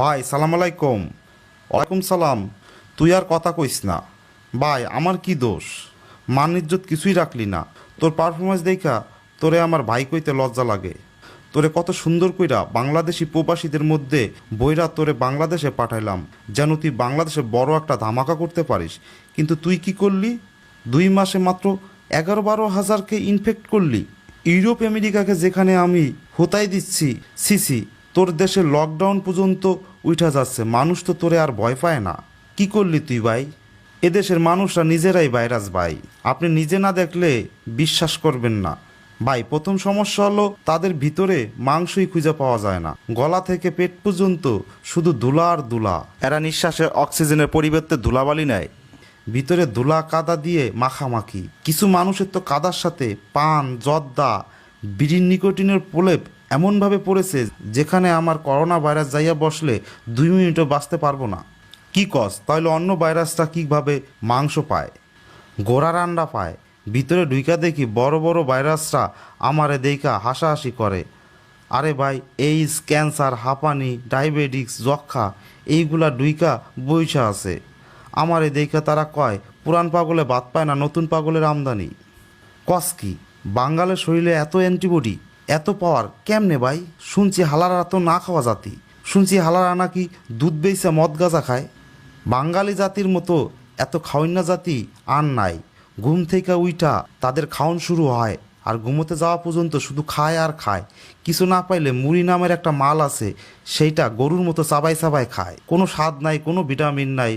ভাই সালাম আলাইকুম। ওয়ালাইকুম সালাম। তুই আর কথা কইস না। ভাই আমার কি দোষ? মান ইজ্জত কিছুই রাখলি না। তোর পারফরমেন্স দেখা তোরে আমার ভাই কইতে লজ্জা লাগে। তোরে কত সুন্দর কইরা বাংলাদেশি প্রবাসীদের মধ্যে বইরা তোরে বাংলাদেশে পাঠাইলাম, যেন তুই বাংলাদেশে বড় একটা ধামাকা করতে পারিস। কিন্তু তুই কি করলি? 2 মাসে মাত্র 11-12 হাজারকে ইনফেক্ট করলি। ইউরোপ আমেরিকাকে যেখানে আমি হোতাই দিচ্ছি, সিসি, তোর দেশে লকডাউন পর্যন্ত উঠা যাচ্ছে, মানুষ তো তোরে আর ভয় পায় না। কি করলি তুই ভাই? এদেশের মানুষরা নিজেরাই ভাইরাস ভাই, আপনি নিজে না দেখলে বিশ্বাস করবেন না। ভাই প্রথম সমস্যা হলো তাদের ভিতরে মাংসই খুঁজে পাওয়া যায় না, গলা থেকে পেট পর্যন্ত শুধু ধুলা আর ধুলা। এরা নিঃশ্বাসে অক্সিজেনের পরিবর্তে ধুলাবালি নেয়, ভিতরে ধুলা কাদা দিয়ে মাখামাখি। কিছু মানুষের তো কাদার সাথে পান, জর্দা, বিড়ির নিকোটিনের প্রলেপ এমনভাবে পড়েছে যেখানে আমার করোনা ভাইরাস যাইয়া বসলে 2 মিনিটও বাঁচতে পারবো না। কি কস? তাহলে অন্য ভাইরাসটা কীভাবে মাংস পায়, গোড়ার আন্ডা পায়? ভিতরে ঢুইকা দেখি বড় বড় ভাইরাসরা আমারে দেইখা হাসাহাসি করে। আরে ভাই, এইস, ক্যান্সার, হাঁপানি, ডায়াবেটিক্স, যক্ষা এইগুলা ঢুইকা বইসা আছে। আমারে দেইখা তারা কয় পুরান পাগলে বাদ পায় না, নতুন পাগলের আমদানি। কস কি? বাঙালের শরীরে এত অ্যান্টিবডি, এত পাওয়ার কেমনে ভাই? শুনছি হালারা তো না খাওয়া জাতি, শুনছি হালারা নাকি দুধ বেইসা মদ গাঁজা খায়। বাঙালি জাতির মতো এত খাওয়ান্না জাতি আর নাই। ঘুম থেকে উইঠা তাদের খাওয়ান শুরু হয়, আর ঘুমোতে যাওয়া পর্যন্ত শুধু খায় আর খায়। কিছু না পাইলে মুড়ি নামের একটা মাল আছে, সেইটা গরুর মতো চাবাই চাবাই খায়। কোনো স্বাদ নাই, কোনো ভিটামিন নাই।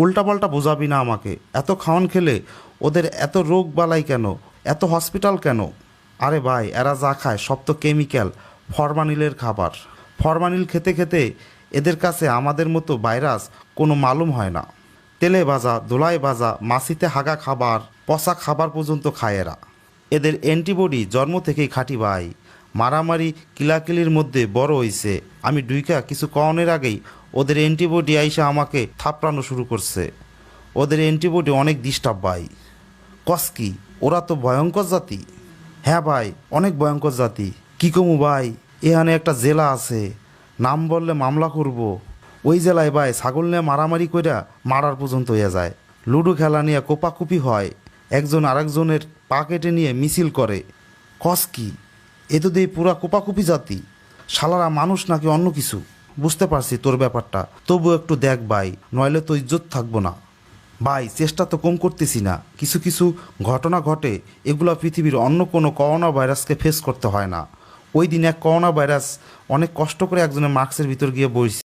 উল্টাপাল্টা বোঝাবি না আমাকে। এত খাওয়ান খেলে ওদের এত রোগ বালাই কেন, এত হসপিটাল কেন? আরে ভাই, এরা যা খায় সব তো কেমিক্যাল, ফরমালিনের খাবার। ফরমালিন খেতে খেতে এদের কাছে আমাদের মতো ভাইরাস কোনো মালুম হয় না। তেলে ভাজা, ধোলায় ভাজা, মাছিতে হাগা খাবার, পচা খাবার পর্যন্ত খায় এরা। এদের অ্যান্টিবডি জন্ম থেকেই খাঁটি ভাই। মারামারি কিলাকিলির মধ্যে বড় হইছে। আমি ডুইকা কিছু কওনের আগেই ওদের অ্যান্টিবডি আইসা আমাকে থাপড়ানো শুরু করছে। ওদের অ্যান্টিবডি অনেক ডিস্টার্ব ভাই। কস কি? ওরা তো ভয়ঙ্কর জাতি। হ্যাঁ ভাই, অনেক ভয়ঙ্কর জাতি। কি কমু ভাই, এখানে একটা জেলা আছে, নাম বললে মামলা করব। ওই জেলায় ভাই ছাগল নিয়ে মারামারি কইরা মারার পর্যন্ত হইয়া যায়। লুডো খেলা নিয়ে কোপাকুপি হয়, একজন আরেকজনের পা কেটে নিয়ে মিছিল করে। কস কি? এ তো দেই পুরা কোপাকুপি জাতি। শালারা মানুষ নাকি অন্য কিছু? বুঝতে পারছি তোর ব্যাপারটা, তবু একটু দেখ ভাই, নইলে তো ইজ্জত থাকবো না। ভাই চেষ্টা তো কম করতেছি না। কিছু কিছু ঘটনা ঘটে, এগুলো পৃথিবীর অন্য কোনো করোনা ভাইরাসকে ফেস করতে হয় না। ওই দিন এক করোনা ভাইরাস অনেক কষ্ট করে একজনের মাস্কের ভিতর গিয়ে বসে